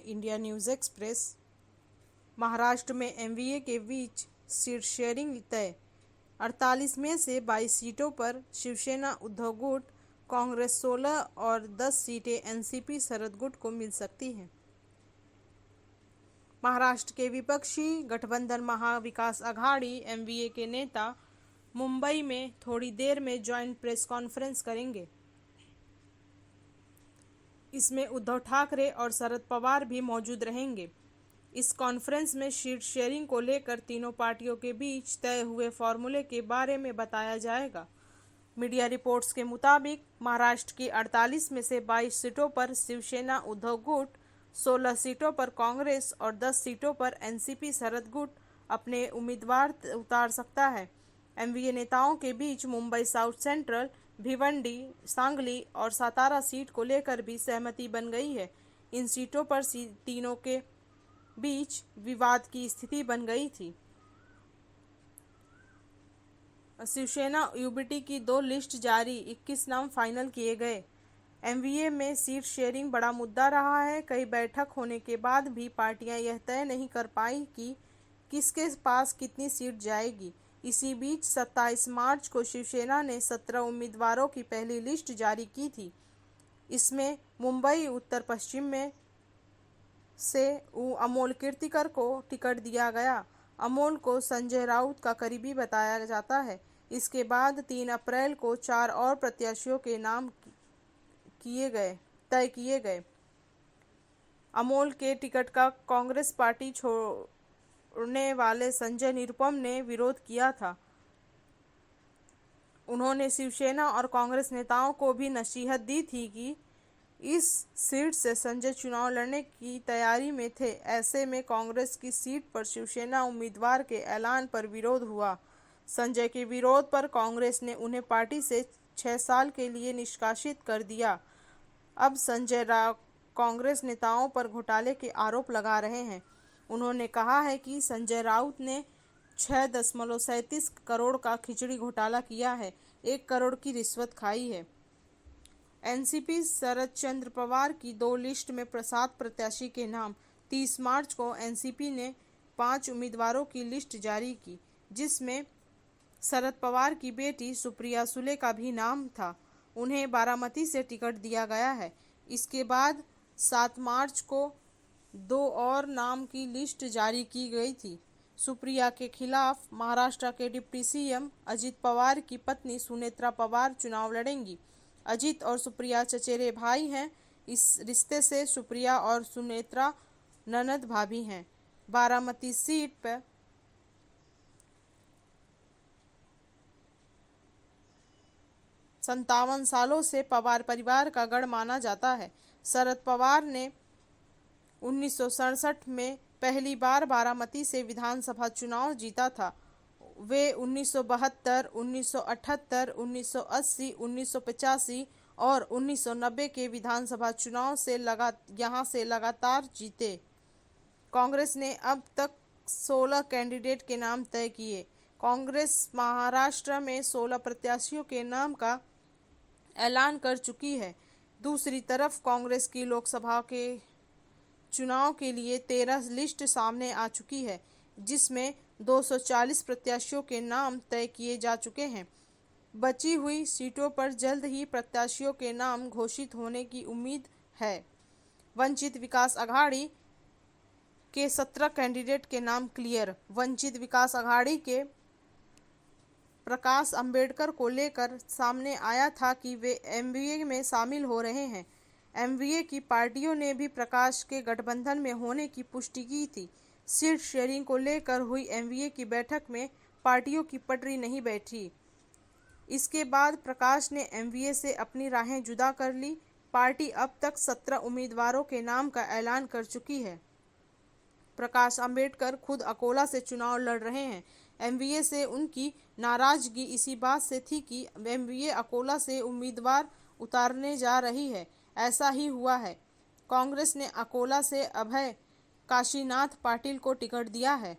हैं India news express. Maharashtra में MVA के बीच सीट शेयरिंग तय। 48 में से 22 सीटों पर शिवसेना उद्धव गुट, कांग्रेस 16 और 10 सीटें एनसीपी शरद गुट को मिल सकती हैं। महाराष्ट्र के विपक्षी गठबंधन महाविकास अघाड़ी एमवीए के नेता मुंबई में थोड़ी देर में ज्वाइंट प्रेस कॉन्फ्रेंस करेंगे। इसमें उद्धव ठाकरे और शरद पवार भी मौजूद रहेंगे। इस कॉन्फ्रेंस में सीट शेयरिंग को लेकर तीनों पार्टियों के बीच तय हुए फॉर्मूले के बारे में बताया जाएगा। मीडिया रिपोर्ट्स के मुताबिक महाराष्ट्र की 48 में से 22 सीटों पर शिवसेना उद्धव गुट, 16 सीटों पर कांग्रेस और 10 सीटों पर एनसीपी शरद गुट अपने उम्मीदवार उतार सकता है। एमवीए नेताओं के बीच मुंबई साउथ सेंट्रल, भिवंडी, सांगली और सातारा सीट को लेकर भी सहमति बन गई है। इन सीटों पर तीनों के बीच विवाद की स्थिति बन गई थी। शिवसेना यूबीटी की 2 लिस्ट जारी, 21 नाम फाइनल किए गए। एमवीए में सीट शेयरिंग बड़ा मुद्दा रहा है। कई बैठक होने के बाद भी पार्टियां यह तय नहीं कर पाई कि किसके पास कितनी सीट जाएगी। इसी बीच 27 मार्च को शिवसेना ने 17 उम्मीदवारों की पहली लिस्ट जारी की थी। इसमें मुंबई उत्तर पश्चिम में से अमोल कीर्तिकर को टिकट दिया गया। अमोल को संजय राउत का करीबी बताया जाता है। इसके बाद 3 अप्रैल को 4 और प्रत्याशियों के नाम तय किए गए। अमोल के टिकट का कांग्रेस पार्टी छोड़ने वाले संजय निरुपम ने विरोध किया था। उन्होंने शिवसेना और कांग्रेस नेताओं को भी नसीहत दी थी कि इस सीट से संजय चुनाव लड़ने की तैयारी में थे। ऐसे में कांग्रेस की सीट पर शिवसेना उम्मीदवार के ऐलान पर विरोध हुआ। संजय के विरोध पर कांग्रेस ने उन्हें पार्टी से 6 साल के लिए निष्कासित कर दिया। अब संजय राउत कांग्रेस नेताओं पर घोटाले के आरोप लगा रहे हैं। उन्होंने कहा है कि संजय राउत ने 6.37 करोड़ का खिचड़ी घोटाला किया है, 1 करोड़ की रिश्वत खाई है। एनसीपी शरद चंद्र पवार की 2 लिस्ट में 7 प्रत्याशी के नाम। 30 मार्च को एनसीपी ने 5 उम्मीदवारों की लिस्ट जारी की, जिसमें शरद पवार की बेटी सुप्रिया सुले का भी नाम था। उन्हें बारामती से टिकट दिया गया है। इसके बाद 7 मार्च को 2 और नाम की लिस्ट जारी की गई थी। सुप्रिया के खिलाफ महाराष्ट्र के डिप्टी सीएम अजित पवार की पत्नी सुनेत्रा पवार चुनाव लड़ेंगी। अजित और सुप्रिया चचेरे भाई हैं। इस रिश्ते से सुप्रिया और सुनेत्रा ननद भाभी हैं। बारामती सीट पर 57 सालों से पवार परिवार का गढ़ माना जाता है। शरद पवार ने 1967 में पहली बार बारामती से विधानसभा चुनाव जीता था। वे 1972, 1978, 1980, 1985 और 1990 के विधानसभा चुनाव से यहां से लगातार जीते। कांग्रेस ने अब तक 16 कैंडिडेट के नाम तय किए। कांग्रेस महाराष्ट्र में 16 प्रत्याशियों के नाम का ऐलान कर चुकी है। दूसरी तरफ कांग्रेस की लोकसभा के चुनाव के लिए 13 लिस्ट सामने आ चुकी है, जिसमें 240 प्रत्याशियों के नाम तय किए जा चुके हैं। बची हुई सीटों पर जल्द ही प्रत्याशियों के नाम घोषित होने की उम्मीद है। वंचित विकास अघाड़ी के 17 कैंडिडेट के नाम क्लियर। वंचित विकास अघाड़ी के प्रकाश अंबेडकर को लेकर सामने आया था कि वे एमवीए में शामिल हो रहे हैं। एमवीए की पार्टियों ने भी प्रकाश के गठबंधन में होने की पुष्टि की थी। सीट शेयरिंग को लेकर हुई एमवीए की बैठक में पार्टियों की पटरी नहीं बैठी। इसके बाद प्रकाश ने एमवीए से अपनी राहें जुदा कर ली। पार्टी अब तक 17 उम्मीदवारों के नाम का ऐलान कर चुकी है। प्रकाश अंबेडकर खुद अकोला से चुनाव लड़ रहे हैं। एमवीए से उनकी नाराजगी इसी बात से थी कि एमवीए अकोला से उम्मीदवार उतारने जा रही है। ऐसा ही हुआ है। कांग्रेस ने अकोला से अभय काशीनाथ पाटिल को टिकट दिया है।